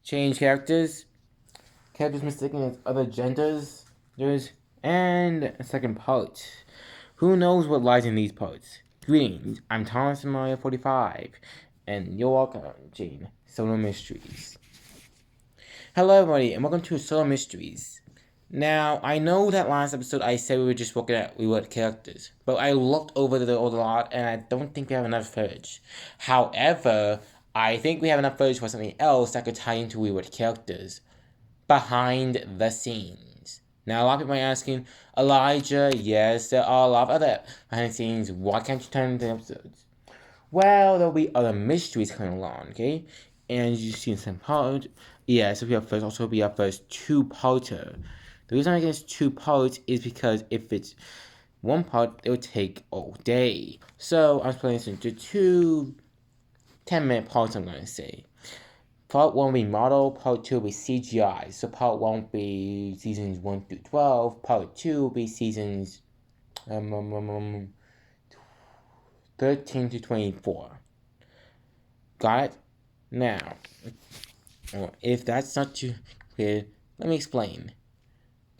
change characters mistaken as other genders, and a second part. Who knows what lies in these parts? Greetings, I'm Thomas Mario 45, and you're welcome, Jane, Sodor Mysteries. Hello, everybody, and welcome to Sodor Mysteries. Now, I know that last episode I said we were just looking at reward characters, but I looked over the old lot and I don't think we have enough footage. However, I think we have enough footage for something else that could tie into reward characters. Behind the scenes. Now, a lot of people are asking, Elijah, yes, there are a lot of other behind the scenes. Why can't you turn into episodes? Well, there'll be other mysteries coming along, okay? And you see in some part, yeah, so we have first, also be our first two-parter. The reason I guess two parts is because if it's one part, it would take all day. So I'm splitting this into two 10-minute parts, I'm going to say. Part 1 will be model, part 2 will be CGI. So part 1 will be seasons 1 through 12, part 2 will be seasons 13 to 24. Got it? Now, if that's not too clear, let me explain.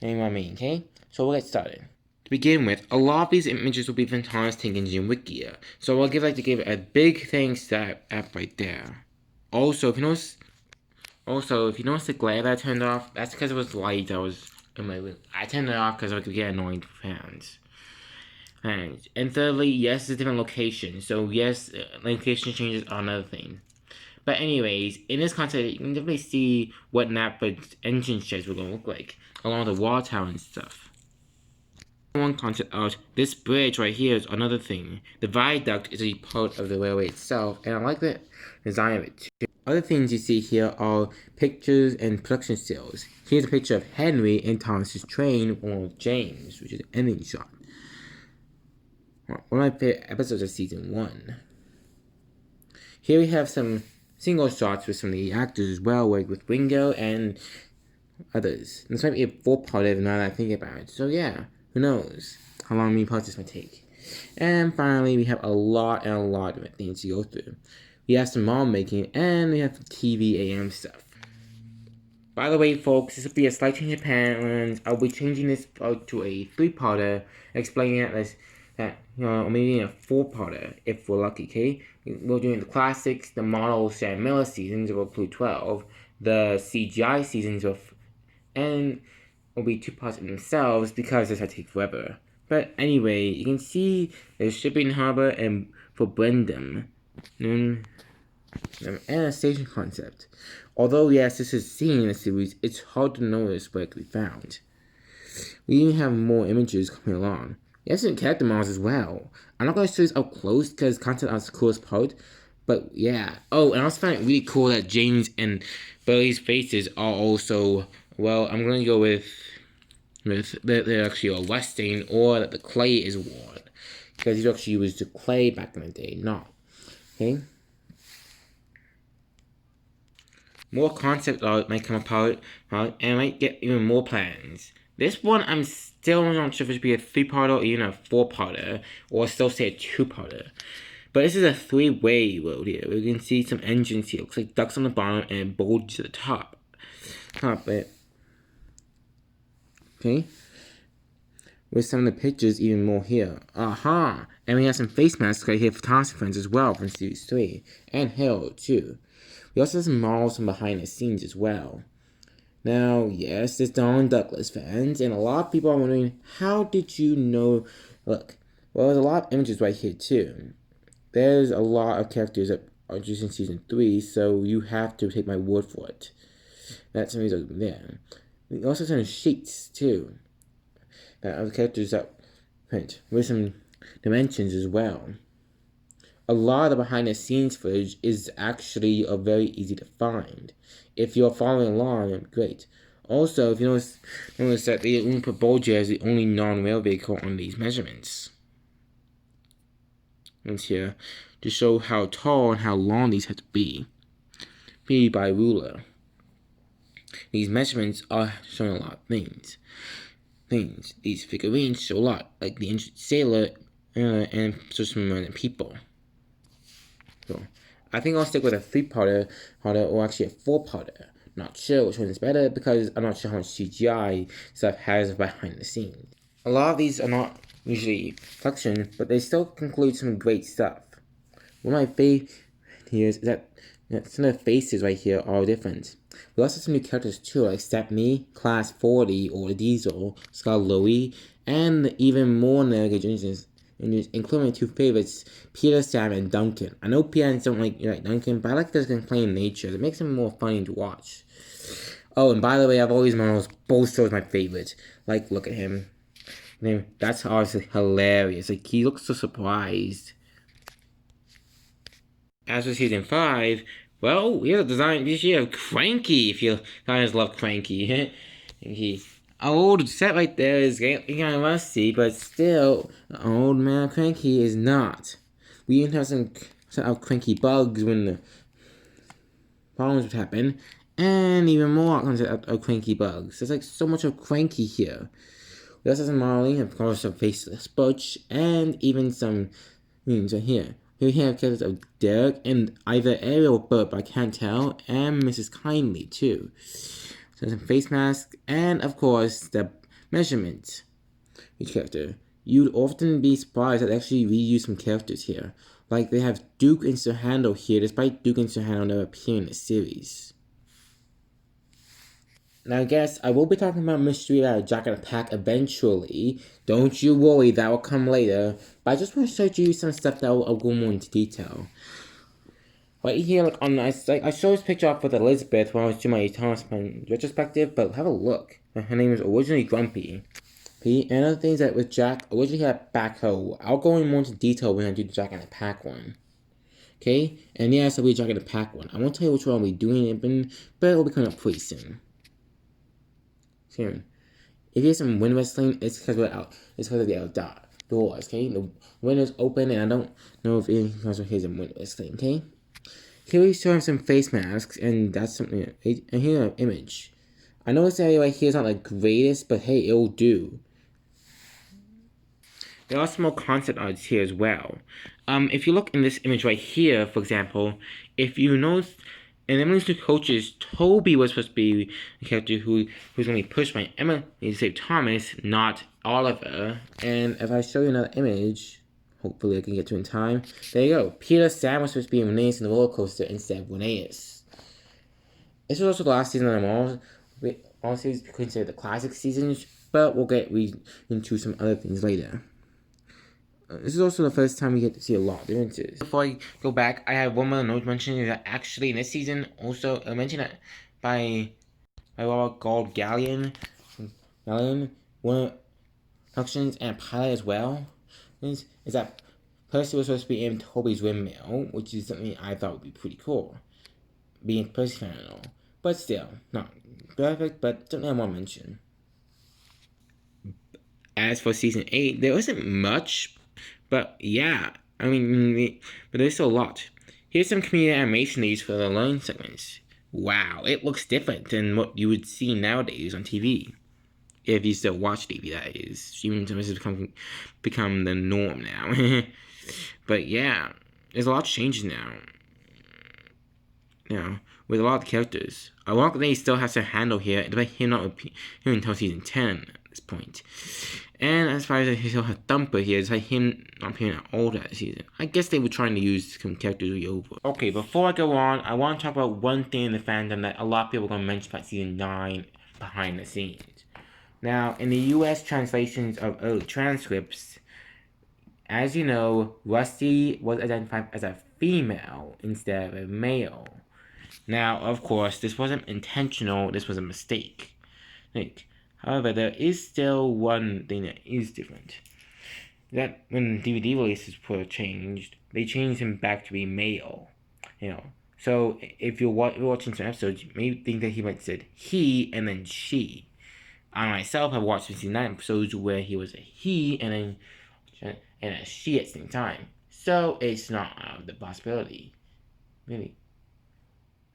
You know what I mean, okay? So we'll get started. To begin with, a lot of these images will be fantastic in Wikia. So I'll like to give a big thanks to that app right there. Also, if you notice the glare that I turned off, that's because it was light that was in my room. I turned it off because I would get annoying to fans. And thirdly, yes, it's a different location. So yes, location changes are another thing. But anyways, in this concept, you can definitely see what Nappa's engine sheds were going to look like, along the wall tower and stuff. One concept out, this bridge right here is another thing. The viaduct is a part of the railway itself, and I like the design of it too. Other things you see here are pictures and production stills. Here's a picture of Henry and Thomas's train with James, which is an ending shot. One of my favorite episodes of season 1. Here we have some single shots with some of the actors as well, like with Ringo and others. This might be a 4-parter now that I think about it. So yeah, who knows how long many parts this might take. And finally, we have a lot of things to go through. We have some mom making, and we have TV AM stuff. By the way, folks, this will be a slight change of plans. I'll be changing this out to a 3-parter, explaining that or maybe a 4-parter if we're lucky. Okay, we're doing the classics, the model Sam Miller seasons will include 12, the CGI seasons and will be 2 parts in themselves because this will take forever. But anyway, you can see the shipping harbor and for Brendan. And a station concept. Although yes, this is seen in the series, it's hard to notice where it can be found. We even have more images coming along. Yes, and character models as well. I'm not going to show this up close because content is the coolest part. But yeah. Oh, and I also find it really cool that James and Billy's faces are also, well, I'm going to go with they're actually a Westing or that the clay is worn. Because you actually used the clay back in the day, not. Okay? More concept art might come apart, and I might get even more plans. This one, I'm still not sure if it should be a 3-parter or even a 4-parter, or still say a 2-parter. But this is a 3-way road here. We can see some engines here. It looks like ducks on the bottom and bulges at the top. Okay. With some of the pictures even more here. Aha! And we have some face masks right here for Thomas friends as well from Series 3. And Harold too. We also have some models from behind the scenes as well. Now, yes, it's Don Douglas fans, and a lot of people are wondering, how did you know? Look, well, there's a lot of images right here too. There's a lot of characters that are just in season 3, so you have to take my word for it. That's some of these there. We also have some sheets too. That other characters that print with some dimensions as well. A lot of the behind the scenes footage is actually very easy to find. If you're following along, great. Also, if you notice that they only put Bolger as the only non-rail vehicle on these measurements. And here, to show how tall and how long these have to be. Be by ruler. These measurements are showing a lot of things. These figurines show a lot, like the injured sailor and some random people. So, I think I'll stick with a 3-parter or actually a 4-parter. not sure which one is better because I'm not sure how much CGI stuff has behind the scenes. A lot of these are not usually collection, but they still conclude some great stuff. One of my favorite here is that some of the faces right here are different. We also have some new characters too, like Stepney, Class 40 or Diesel, Scott Louie, and even more negative changes, including my two favorites, Peter, Sam, and Duncan. I know Peter don't like Duncan, but I like his complaining nature. It makes him more funny to watch. Oh, and by the way, I've always models both shows my favorite. Like, look at him. That's obviously hilarious. Like, he looks so surprised. As for season 5, well, we have a design this year of Cranky, if you guys love Cranky. He's old set right there is getting kind of rusty, but still, the old man Cranky is not. We even have some of Cranky bugs when the problems would happen, and even more comes of Cranky bugs. There's like so much of Cranky here. We also have some modeling, of course, some Faceless Butch, and even some memes right here. Here we have characters of Derek and either Ariel or Bert, I can't tell, and Mrs. Kindly too. So some face masks, and of course the measurement. Each character. You'd often be surprised that they actually reuse some characters here. Like they have Duke and Sir Handel here, despite Duke and Sir Handel never appearing in the series. Now, I guess I will be talking about Mystery about Jack in the Pack eventually. Don't you worry, that will come later. But I just want to show you some stuff that I'll go more into detail. Right here, like on I showed this picture off with Elizabeth when I was doing my Thomas Penn retrospective, but have a look. Her name is originally Grumpy. And other things that with Jack originally had backhoe. I'll go in more into detail when I do the Jack in the Pack one. Okay? And yes, I'll be Jack in the Pack one. I won't tell you which one I'll be doing, but it will be coming up pretty soon. Soon. If you have some wind wrestling, it's because we're out. It's because of the outdoors, okay? The windows open, and I don't know if anything else here is a wind wrestling, okay? Here we show some face masks, and that's something. And here an image. I know this area right here is not the greatest, but hey, it'll do. There are some more concept arts here as well. If you look in this image right here, for example, if you notice, in Emily's two coaches, Toby was supposed to be the character who's going to be pushed by Emily to save Thomas, not Oliver. And if I show you another image, hopefully I can get to it in time. There you go. Peter Sam was supposed to be Reneus in the roller coaster instead of Reneus. This was also the last season of them all series considered the classic seasons, but we'll get into some other things later. This is also the first time we get to see a lot of differences. Before I go back, I have one more note mentioning that actually in this season, also mentioned by Robert Gold Galleon, one of productions and pilot as well, is that Percy was supposed to be in Toby's windmill, which is something I thought would be pretty cool, being Percy fan and all. But still, not perfect, but something I want to mention. As for season 8, there wasn't much. But yeah, I mean, but there's still a lot. Here's some community animation they use for the learning segments. Wow, it looks different than what you would see nowadays on TV. If you still watch TV, that is. Streaming services become the norm now. But yeah, there's a lot of changes now. You know, with a lot of characters. Ironically, still has to handle here, despite him not appearing until season 10 at this point. And as far as he still has Thumper here, it's like him not appearing at all that season. I guess they were trying to use some characters to be over. Okay, before I go on, I want to talk about one thing in the fandom that a lot of people are going to mention about season 9 behind the scenes. Now, in the US translations of early transcripts, as you know, Rusty was identified as a female instead of a male. Now, of course, this wasn't intentional, this was a mistake. However, there is still one thing that is different. That when DVD releases were changed, they changed him back to be male. So if you're watching some episodes, you may think that he might have said he and then she. I myself have watched 59 episodes where he was a he and a she at the same time. So it's not out of the possibility. Really.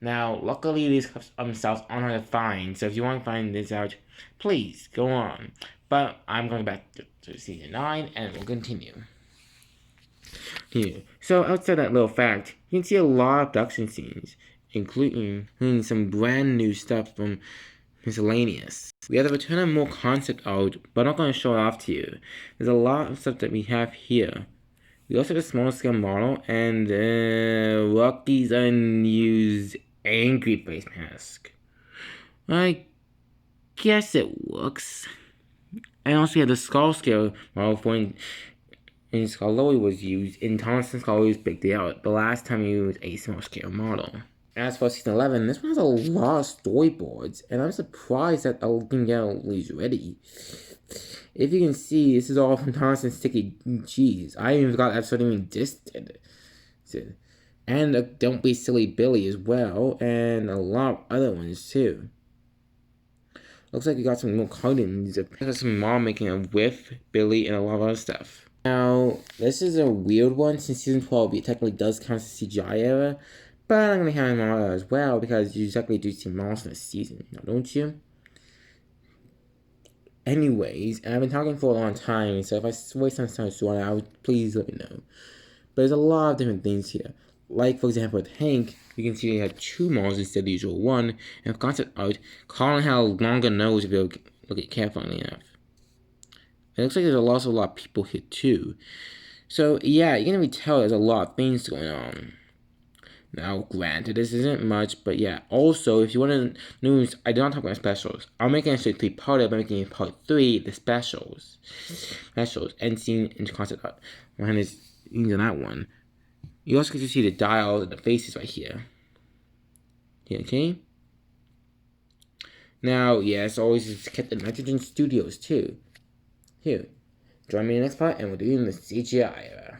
Now, luckily, these clips themselves aren't hard to find, so if you want to find this out, please go on. But I'm going back to season 9, and we'll continue. Here. So, outside that little fact, you can see a lot of production scenes. including some brand new stuff from Miscellaneous. We have the return of more concept art, but I'm not going to show it off to you. There's a lot of stuff that we have here. We also have a small scale model and Rocky's unused angry face mask. I guess it works. And also we have the skull scale model for in Scarloy was used in Thompson Scarloy's Big Day Out, the last time he used a small scale model. As for season 11, this one has a lot of storyboards, and I'm surprised that I can get all these ready. If you can see, this is all from Thompson Sticky Cheese. I even forgot that episode even existed. And Don't Be Silly Billy as well, and a lot of other ones too. Looks like we got some more cartoons. There's some mom making a with Billy and a lot of other stuff. Now, this is a weird one since season 12 it technically does count as CGI era, but I'm going to have more as well because you technically do see models in this season, now don't you? Anyways, I've been talking for a long time, so if I waste some time short out, please let me know. But there's a lot of different things here. Like, for example, with Hank, you can see they have 2 models instead of the usual 1, and with concept art, Colin had a longer nose if you look at carefully enough. It looks like there's also a lot of people here too. So yeah, you can really tell there's a lot of things going on. Now, granted, this isn't much, but yeah. Also, if you want to know, I don't talk about specials. I'll make it actually 3-parter by making it part 3, the specials, and seeing into concept art. One is using that one. You also get to see the dials and the faces right here. Okay. Now, yes, always it's kept the Nitrogen Studios too. Here, join me in the next part, and we're doing the CGI era.